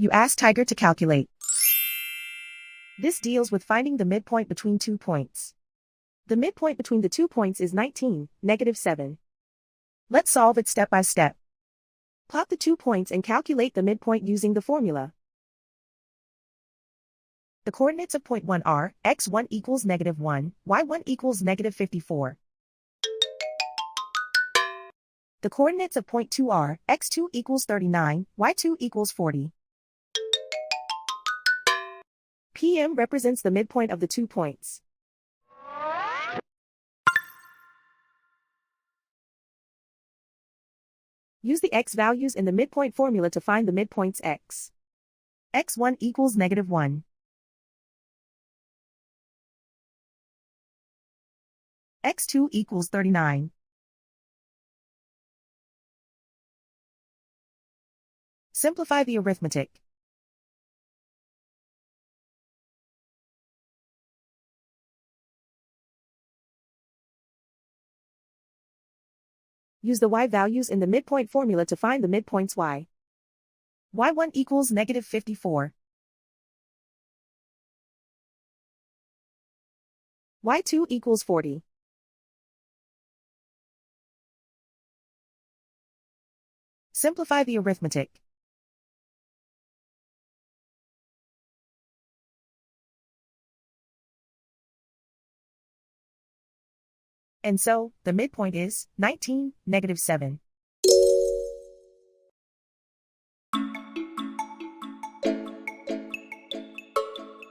You ask Tiger to calculate. This deals with finding the midpoint between 2 points. The midpoint between the 2 points is 19, -7. Let's solve it step by step. Plot the 2 points and calculate the midpoint using the formula. The coordinates of point 1 are x1 equals -1, y1 equals -54. The coordinates of point 2 are x2 equals 39, y2 equals 40. PM represents the midpoint of the 2 points. Use the x values in the midpoint formula to find the midpoints x. x1 equals -1. x2 equals 39. Simplify the arithmetic. Use the y values in the midpoint formula to find the midpoints y. y1 equals -54. y2 equals 40. Simplify the arithmetic. And so, the midpoint is 19, -7.